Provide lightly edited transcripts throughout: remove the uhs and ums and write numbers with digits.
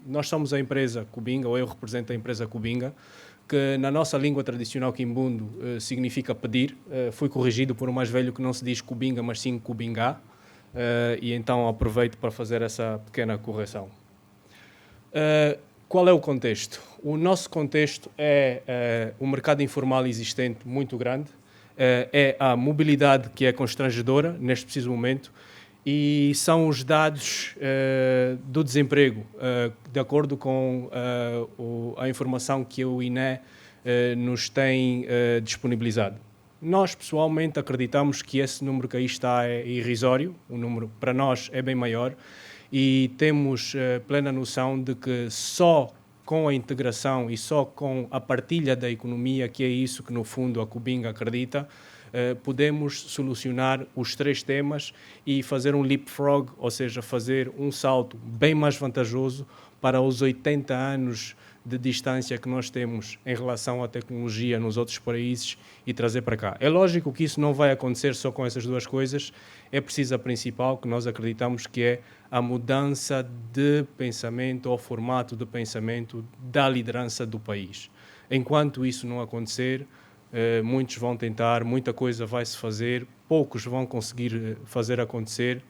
Nós somos a empresa Cubinga, ou eu represento a empresa Cubinga, que na nossa língua tradicional quimbundo significa pedir. Fui corrigido por um mais velho que não se diz Cubinga, mas sim Cubingá, e então aproveito para fazer essa pequena correção. Qual é o contexto? O nosso contexto é o mercado informal existente muito grande, é a mobilidade que é constrangedora neste preciso momento, e são os dados do desemprego, de acordo com a informação que o INE nos tem disponibilizado. Nós, pessoalmente, acreditamos que esse número que aí está é irrisório, o número para nós é bem maior, e temos plena noção de que só com a integração e só com a partilha da economia, que é isso que no fundo a Cubinga acredita, podemos solucionar os três temas e fazer um leapfrog, ou seja, fazer um salto bem mais vantajoso para os 80 anos de distância que nós temos em relação à tecnologia nos outros países e trazer para cá. É lógico que isso não vai acontecer só com essas duas coisas, é preciso a principal, que nós acreditamos que é a mudança de pensamento ou formato de pensamento da liderança do país. Enquanto isso não acontecer, muitos vão tentar, muita coisa vai se fazer, poucos vão conseguir fazer acontecer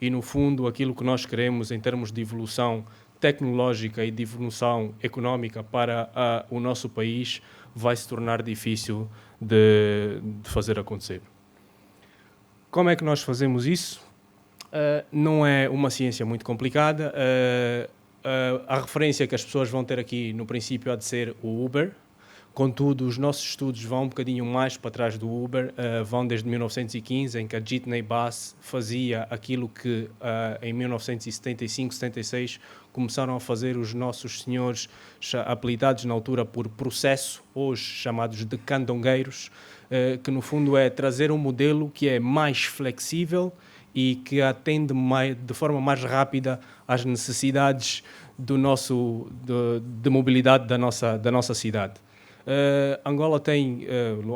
e, no fundo, aquilo que nós queremos em termos de evolução tecnológica e de evolução económica para o nosso país vai se tornar difícil de fazer acontecer. Como é que nós fazemos isso? Não é uma ciência muito complicada. A referência que as pessoas vão ter aqui, no princípio, há de ser o Uber. Contudo, os nossos estudos vão um bocadinho mais para trás do Uber, vão desde 1915, em que a Jitney Bass fazia aquilo que em 1975, 76 começaram a fazer os nossos senhores apelidados na altura por processo, hoje chamados de candongueiros, que no fundo é trazer um modelo que é mais flexível e que atende de forma mais rápida às necessidades de mobilidade da nossa cidade. Angola tem,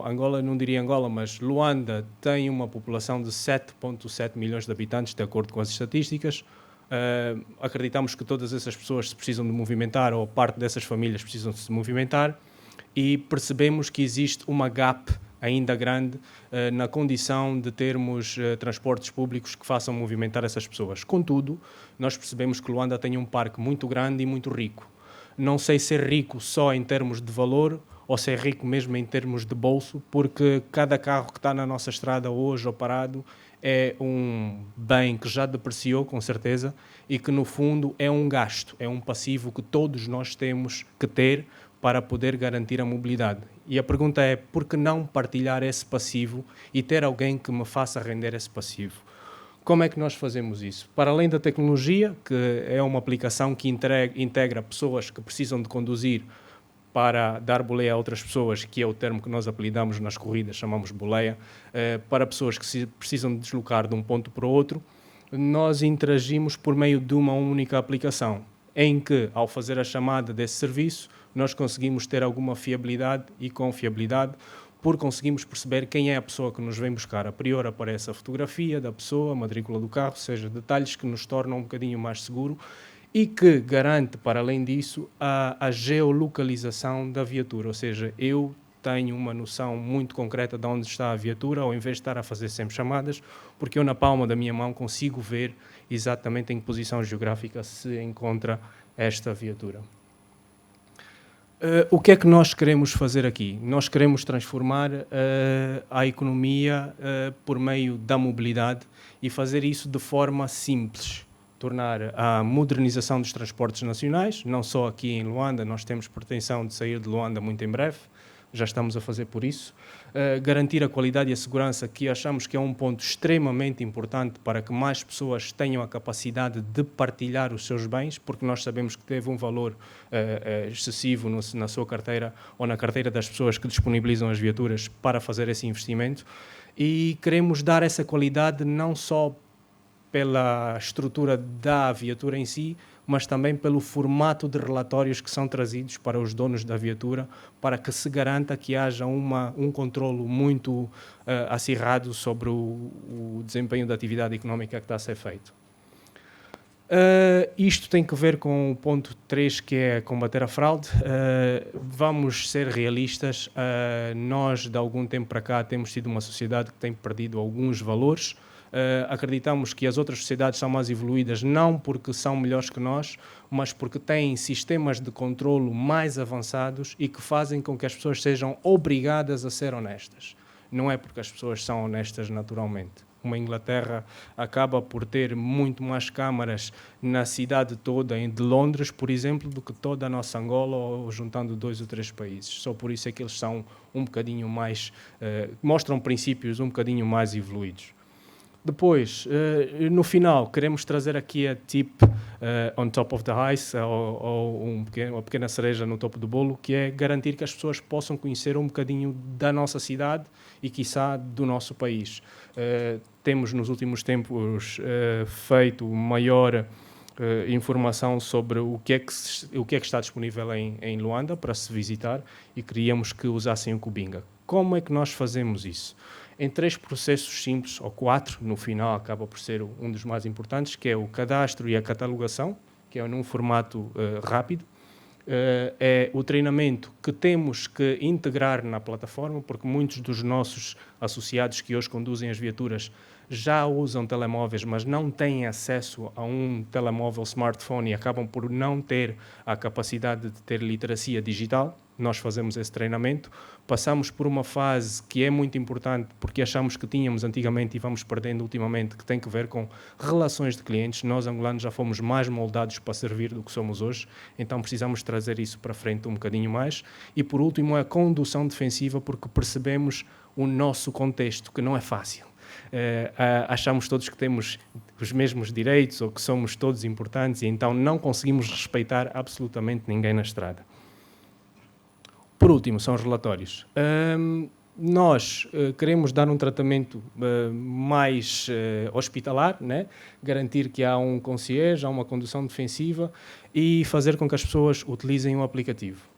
Angola não diria Angola, mas Luanda tem uma população de 7,7 milhões de habitantes, de acordo com as estatísticas. Acreditamos que todas essas pessoas se precisam de movimentar, ou parte dessas famílias precisam de se movimentar, e percebemos que existe uma gap ainda grande na condição de termos transportes públicos que façam movimentar essas pessoas. Contudo, nós percebemos que Luanda tem um parque muito grande e muito rico. Não sei ser rico só em termos de valor ou ser rico mesmo em termos de bolso, porque cada carro que está na nossa estrada hoje ou parado é um bem que já depreciou, com certeza, e que no fundo é um gasto, é um passivo que todos nós temos que ter para poder garantir a mobilidade. E a pergunta é, por que não partilhar esse passivo e ter alguém que me faça render esse passivo? Como é que nós fazemos isso? Para além da tecnologia, que é uma aplicação que integra pessoas que precisam de conduzir para dar boleia a outras pessoas, que é o termo que nós apelidamos nas corridas, chamamos boleia, para pessoas que se precisam de deslocar de um ponto para o outro, nós interagimos por meio de uma única aplicação, em que, ao fazer a chamada desse serviço, nós conseguimos ter alguma fiabilidade e confiabilidade, porque conseguimos perceber quem é a pessoa que nos vem buscar. A priori aparece a fotografia da pessoa, a matrícula do carro, ou seja, detalhes que nos tornam um bocadinho mais seguro e que garante, para além disso, a geolocalização da viatura, ou seja, eu tenho uma noção muito concreta de onde está a viatura, ao invés de estar a fazer sempre chamadas, porque eu na palma da minha mão consigo ver exatamente em que posição geográfica se encontra esta viatura. O que é que nós queremos fazer aqui? Nós queremos transformar a economia por meio da mobilidade e fazer isso de forma simples. Tornar a modernização dos transportes nacionais, não só aqui em Luanda, nós temos pretensão de sair de Luanda muito em breve, já estamos a fazer por isso, garantir a qualidade e a segurança, que achamos que é um ponto extremamente importante para que mais pessoas tenham a capacidade de partilhar os seus bens, porque nós sabemos que teve um valor excessivo na sua carteira ou na carteira das pessoas que disponibilizam as viaturas para fazer esse investimento, e queremos dar essa qualidade não só pela estrutura da viatura em si, mas também pelo formato de relatórios que são trazidos para os donos da viatura, para que se garanta que haja um controlo muito acirrado sobre o desempenho da atividade económica que está a ser feito. Isto tem que ver com o ponto 3, que é combater a fraude. Vamos ser realistas. Nós, de algum tempo para cá, temos tido uma sociedade que tem perdido alguns valores. Acreditamos que as outras sociedades são mais evoluídas, não porque são melhores que nós, mas porque têm sistemas de controlo mais avançados e que fazem com que as pessoas sejam obrigadas a ser honestas. Não é porque as pessoas são honestas naturalmente. Uma Inglaterra acaba por ter muito mais câmaras na cidade toda de Londres, por exemplo, do que toda a nossa Angola, ou juntando 2 ou 3 países. Só por isso é que eles são um bocadinho mais, mostram princípios um bocadinho mais evoluídos. Depois, no final, queremos trazer aqui a tip on top of the ice, ou uma pequena cereja no topo do bolo, que é garantir que as pessoas possam conhecer um bocadinho da nossa cidade e, quiçá, do nosso país. Temos, nos últimos tempos, feito maior informação sobre o que é que está disponível em Luanda para se visitar e queríamos que usassem o Cubinga. Como é que nós fazemos isso? Em 3 processos simples, ou 4, no final acaba por ser um dos mais importantes, que é o cadastro e a catalogação, que é num formato rápido. É o treinamento que temos que integrar na plataforma, porque muitos dos nossos associados que hoje conduzem as viaturas já usam telemóveis, mas não têm acesso a um telemóvel smartphone e acabam por não ter a capacidade de ter literacia digital. Nós fazemos esse treinamento, passamos por uma fase que é muito importante porque achamos que tínhamos antigamente e vamos perdendo ultimamente, que tem que ver com relações de clientes. Nós, angolanos, já fomos mais moldados para servir do que somos hoje, então precisamos trazer isso para frente um bocadinho mais. E, por último, a condução defensiva, porque percebemos o nosso contexto, que não é fácil. Achamos todos que temos os mesmos direitos ou que somos todos importantes e então não conseguimos respeitar absolutamente ninguém na estrada. Por último, são os relatórios. Nós queremos dar um tratamento mais hospitalar, né? Garantir que há um concierge, há uma condução defensiva e fazer com que as pessoas utilizem o aplicativo.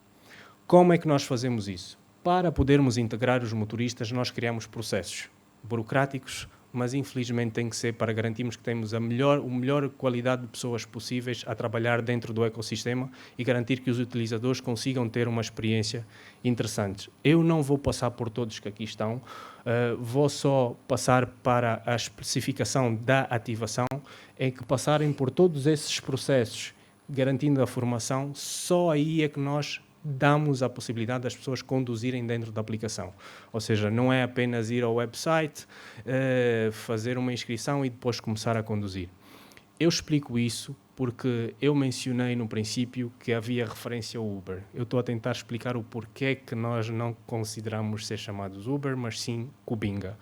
Como é que nós fazemos isso? Para podermos integrar os motoristas, nós criamos processos burocráticos, mas infelizmente tem que ser para garantirmos que temos a melhor qualidade de pessoas possíveis a trabalhar dentro do ecossistema e garantir que os utilizadores consigam ter uma experiência interessante. Eu não vou passar por todos que aqui estão, vou só passar para a especificação da ativação, em que passarem por todos esses processos, garantindo a formação, só aí é que nós damos a possibilidade das pessoas conduzirem dentro da aplicação. Ou seja, não é apenas ir ao website, fazer uma inscrição e depois começar a conduzir. Eu explico isso porque eu mencionei no princípio que havia referência ao Uber. Eu estou a tentar explicar o porquê que nós não consideramos ser chamados Uber, mas sim Cubinga.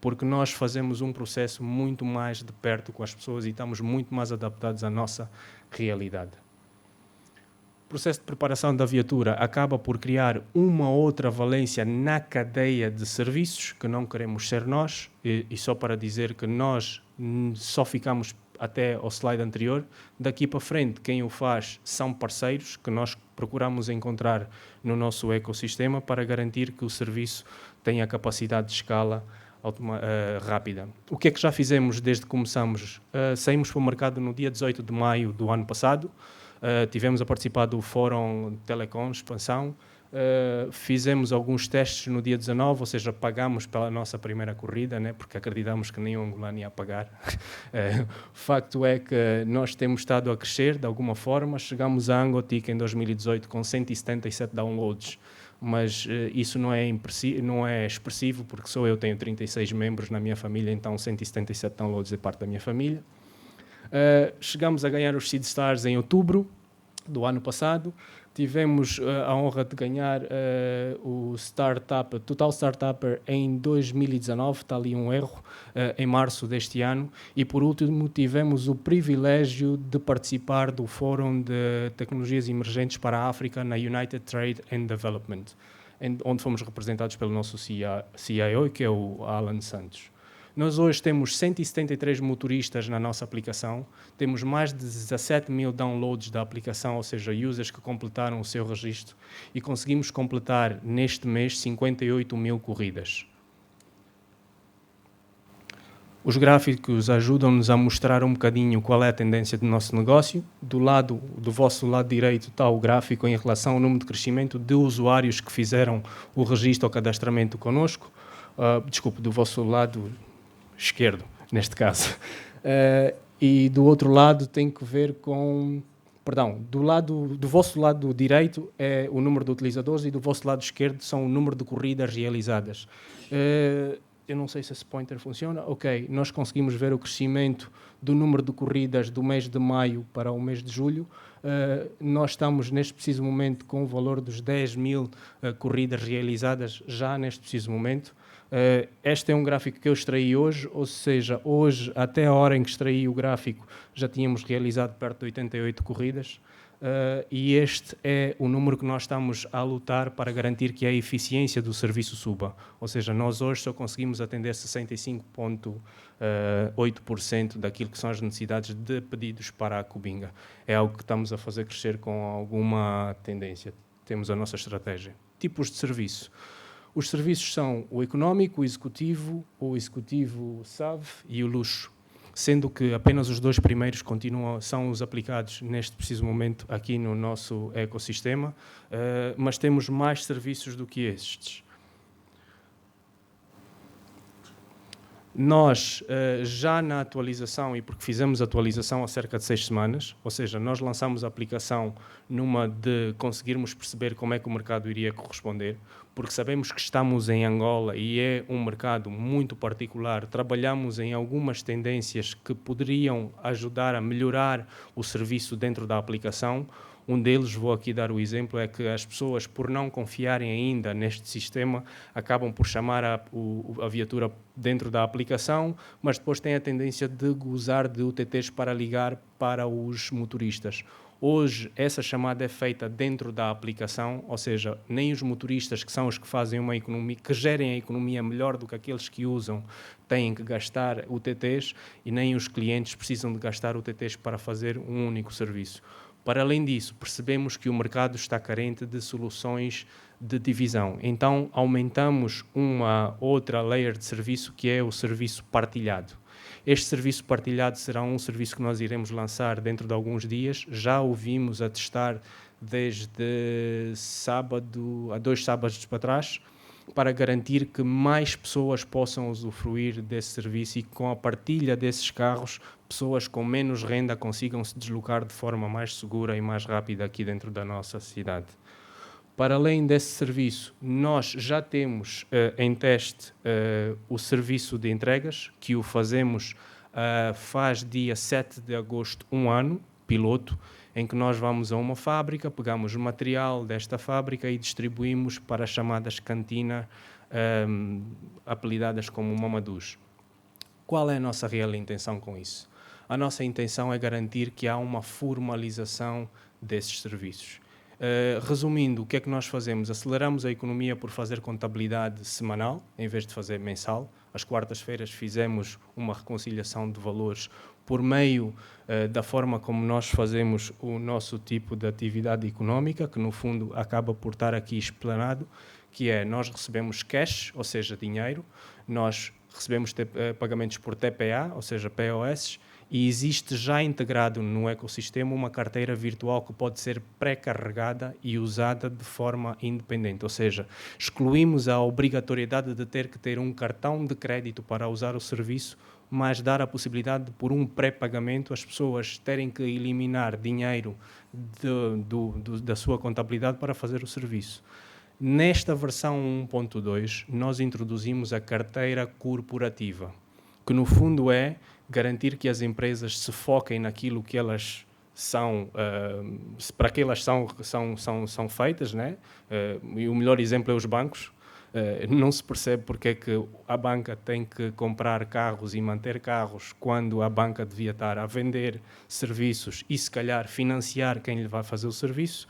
Porque nós fazemos um processo muito mais de perto com as pessoas e estamos muito mais adaptados à nossa realidade. O processo de preparação da viatura acaba por criar uma outra valência na cadeia de serviços, que não queremos ser nós, e só para dizer que nós só ficamos até ao slide anterior. Daqui para frente, quem o faz são parceiros que nós procuramos encontrar no nosso ecossistema para garantir que o serviço tenha capacidade de escala rápida. O que é que já fizemos desde que começamos? Saímos para o mercado no dia 18 de maio do ano passado. Tivemos a participar do Fórum Telecom Expansão, fizemos alguns testes no dia 19, ou seja, pagámos pela nossa primeira corrida, né, porque acreditamos que nenhum angolano ia pagar. O facto é que nós temos estado a crescer de alguma forma, chegamos a Angotic em 2018 com 177 downloads, mas isso não é expressivo, porque só eu tenho 36 membros na minha família, então 177 downloads é parte da minha família. Chegamos a ganhar os Seed Stars em outubro do ano passado. Tivemos a honra de ganhar o Total Startupper em 2019, está ali um erro, em março deste ano. E por último tivemos o privilégio de participar do Fórum de Tecnologias Emergentes para a África na United Trade and Development, onde fomos representados pelo nosso CIO, que é o Alan Santos. Nós hoje temos 173 motoristas na nossa aplicação, temos mais de 17 mil downloads da aplicação, ou seja, users que completaram o seu registro, e conseguimos completar neste mês 58 mil corridas. Os gráficos ajudam-nos a mostrar um bocadinho qual é a tendência do nosso negócio. Do vosso lado direito está o gráfico em relação ao número de crescimento de usuários que fizeram o registro ou cadastramento connosco. Do vosso lado esquerdo, neste caso. E do outro lado tem que ver com... Perdão, do vosso lado direito é o número de utilizadores e do vosso lado esquerdo são o número de corridas realizadas. Eu não sei se esse pointer funciona. Ok, nós conseguimos ver o crescimento do número de corridas do mês de maio para o mês de julho. Nós estamos, neste preciso momento, com o valor dos 10 mil corridas realizadas já neste preciso momento. Este é um gráfico que eu extraí hoje, ou seja, hoje, até a hora em que extraí o gráfico, já tínhamos realizado perto de 88 corridas. E este é o número que nós estamos a lutar para garantir que a eficiência do serviço suba. Ou seja, nós hoje só conseguimos atender 65,8% daquilo que são as necessidades de pedidos para a Cubinga. É algo que estamos a fazer crescer com alguma tendência. Temos a nossa estratégia. Tipos de serviço. Os serviços são o económico, o executivo SAV e o luxo, sendo que apenas os dois primeiros são os aplicados neste preciso momento aqui no nosso ecossistema, mas temos mais serviços do que estes. Nós, já na atualização, e porque fizemos a atualização há cerca de 6 semanas, ou seja, nós lançamos a aplicação numa de conseguirmos perceber como é que o mercado iria corresponder, porque sabemos que estamos em Angola e é um mercado muito particular, trabalhamos em algumas tendências que poderiam ajudar a melhorar o serviço dentro da aplicação. Um deles, vou aqui dar o exemplo, é que as pessoas, por não confiarem ainda neste sistema, acabam por chamar a viatura dentro da aplicação, mas depois têm a tendência de gozar de UTTs para ligar para os motoristas. Hoje, essa chamada é feita dentro da aplicação, ou seja, nem os motoristas, que são os que fazem uma economia, que gerem a economia melhor do que aqueles que usam, têm que gastar UTTs, e nem os clientes precisam de gastar UTTs para fazer um único serviço. Para além disso, percebemos que o mercado está carente de soluções de divisão. Então, aumentamos uma outra layer de serviço, que é o serviço partilhado. Este serviço partilhado será um serviço que nós iremos lançar dentro de alguns dias. Já o vimos a testar desde sábado, há 2 sábados para trás, para garantir que mais pessoas possam usufruir desse serviço e com a partilha desses carros, pessoas com menos renda consigam se deslocar de forma mais segura e mais rápida aqui dentro da nossa cidade. Para além desse serviço, nós já temos em teste o serviço de entregas, que o fazemos faz dia 7 de agosto, um ano, piloto, em que nós vamos a uma fábrica, pegamos o material desta fábrica e distribuímos para as chamadas cantinas, apelidadas como Mamadus. Qual é a nossa real intenção com isso? A nossa intenção é garantir que há uma formalização desses serviços. Resumindo, o que é que nós fazemos? Aceleramos a economia por fazer contabilidade semanal, em vez de fazer mensal. Às quartas-feiras fizemos uma reconciliação de valores por meio da forma como nós fazemos o nosso tipo de atividade económica, que no fundo acaba por estar aqui explanado, que é, nós recebemos cash, ou seja, dinheiro, nós recebemos pagamentos por TPA, ou seja, POS, e existe já integrado no ecossistema uma carteira virtual que pode ser pré-carregada e usada de forma independente, ou seja, excluímos a obrigatoriedade de ter que ter um cartão de crédito para usar o serviço, mas dar a possibilidade de, por um pré-pagamento, as pessoas terem que eliminar dinheiro da sua contabilidade para fazer o serviço. Nesta versão 1.2, nós introduzimos a carteira corporativa, que no fundo é garantir que as empresas se foquem naquilo que elas são, para que elas são feitas, né? E o melhor exemplo é os bancos. Não se percebe porque é que a banca tem que comprar carros e manter carros quando a banca devia estar a vender serviços e, se calhar, financiar quem lhe vai fazer o serviço.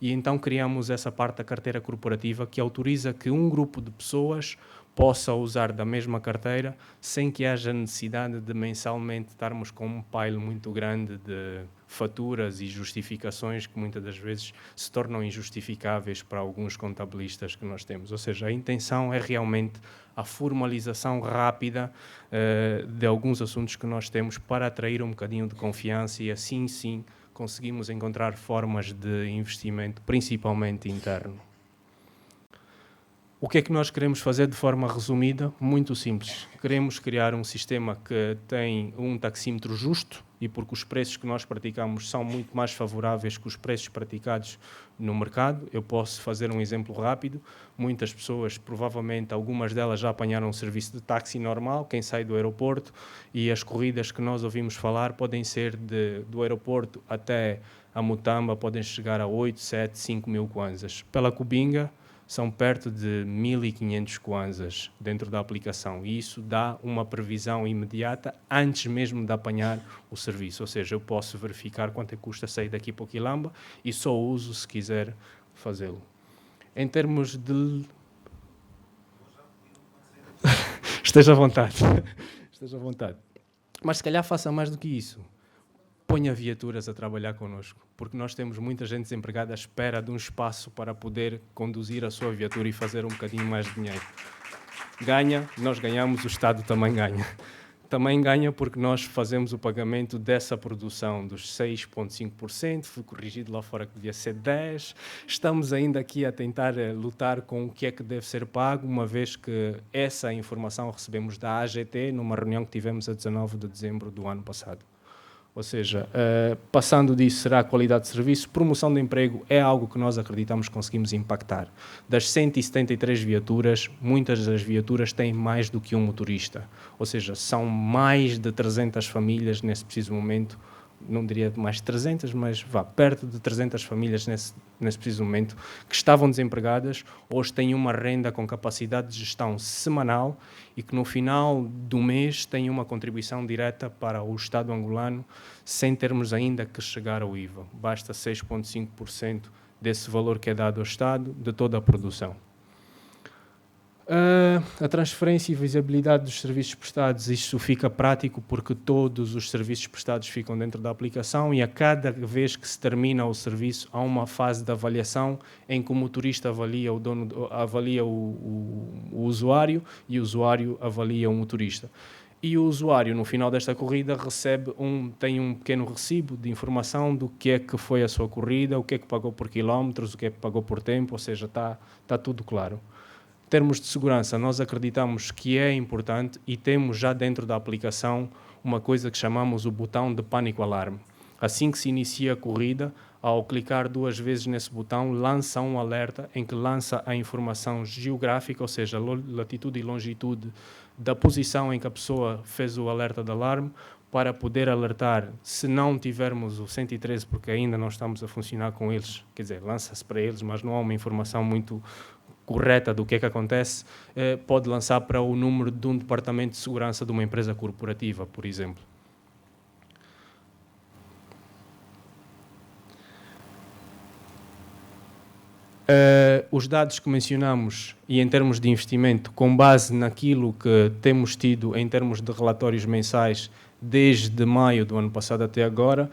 E então criamos essa parte da carteira corporativa que autoriza que um grupo de pessoas possa usar da mesma carteira sem que haja necessidade de mensalmente estarmos com um pile muito grande de faturas e justificações que muitas das vezes se tornam injustificáveis para alguns contabilistas que nós temos. Ou seja, a intenção é realmente a formalização rápida de alguns assuntos que nós temos para atrair um bocadinho de confiança e assim sim conseguimos encontrar formas de investimento, principalmente interno. O que é que nós queremos fazer de forma resumida? Muito simples. Queremos criar um sistema que tem um taxímetro justo e porque os preços que nós praticamos são muito mais favoráveis que os preços praticados no mercado. Eu posso fazer um exemplo rápido. Muitas pessoas, provavelmente algumas delas já apanharam um serviço de táxi normal, quem sai do aeroporto, e as corridas que nós ouvimos falar podem ser do aeroporto até a Mutamba, podem chegar a 8, 7, 5 mil kwanzas. Pela Kubinga, são perto de 1.500 kwanzas dentro da aplicação e isso dá uma previsão imediata antes mesmo de apanhar o serviço, ou seja, eu posso verificar quanto é que custa sair daqui para o Quilamba e só uso se quiser fazê-lo. Em termos de... Esteja à vontade. Esteja à vontade. Mas se calhar faça mais do que isso. Ponha viaturas a trabalhar connosco, porque nós temos muita gente desempregada à espera de um espaço para poder conduzir a sua viatura e fazer um bocadinho mais de dinheiro. Ganha, nós ganhamos, o Estado também ganha. Também ganha porque nós fazemos o pagamento dessa produção dos 6,5%, foi corrigido lá fora que devia ser 10%. Estamos ainda aqui a tentar lutar com o que é que deve ser pago, uma vez que essa informação recebemos da AGT numa reunião que tivemos a 19 de dezembro do ano passado. Ou seja, passando disso será a qualidade de serviço. Promoção de emprego é algo que nós acreditamos que conseguimos impactar. Das 173 viaturas, muitas das viaturas têm mais do que um motorista. Ou seja, são mais de 300 famílias nesse preciso momento, não diria mais de 300, mas perto de 300 famílias nesse preciso momento, que estavam desempregadas, hoje têm uma renda com capacidade de gestão semanal e que no final do mês têm uma contribuição direta para o Estado angolano, sem termos ainda que chegar ao IVA. Basta 6,5% desse valor que é dado ao Estado de toda a produção. A transferência e visibilidade dos serviços prestados, isto fica prático porque todos os serviços prestados ficam dentro da aplicação e a cada vez que se termina o serviço há uma fase de avaliação em que o motorista avalia o usuário e o usuário avalia o motorista. E o usuário, no final desta corrida, tem um pequeno recibo de informação do que é que foi a sua corrida, o que é que pagou por quilómetros, o que é que pagou por tempo, ou seja, está tudo claro. Em termos de segurança, nós acreditamos que é importante e temos já dentro da aplicação uma coisa que chamamos o botão de pânico-alarme. Assim que se inicia a corrida, ao clicar 2 vezes nesse botão, lança um alerta em que lança a informação geográfica, ou seja, latitude e longitude da posição em que a pessoa fez o alerta de alarme, para poder alertar, se não tivermos o 113, porque ainda não estamos a funcionar com eles, quer dizer, lança-se para eles, mas não há uma informação muito correta do que é que acontece, pode lançar para o número de um departamento de segurança de uma empresa corporativa, por exemplo. Os dados que mencionamos e em termos de investimento, com base naquilo que temos tido em termos de relatórios mensais desde maio do ano passado até agora,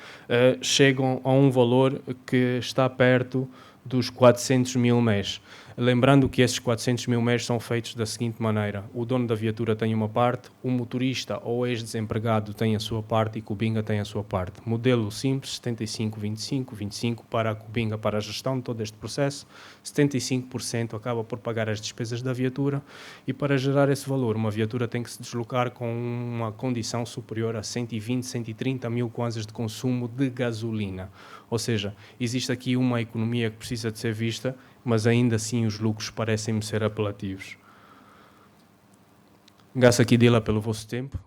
chegam a um valor que está perto dos 400 mil mês. Lembrando que esses 400 mil mês são feitos da seguinte maneira: o dono da viatura tem uma parte, o motorista ou ex-desempregado tem a sua parte e Kubinga tem a sua parte. Modelo simples, 75-25, 25 para a Kubinga para a gestão de todo este processo, 75% acaba por pagar as despesas da viatura e para gerar esse valor, uma viatura tem que se deslocar com uma condição superior a 120, 130 mil kwanzas de consumo de gasolina. Ou seja, existe aqui uma economia que precisa de ser vista, mas ainda assim os lucros parecem-me ser apelativos. Graças aqui, Dila, pelo vosso tempo.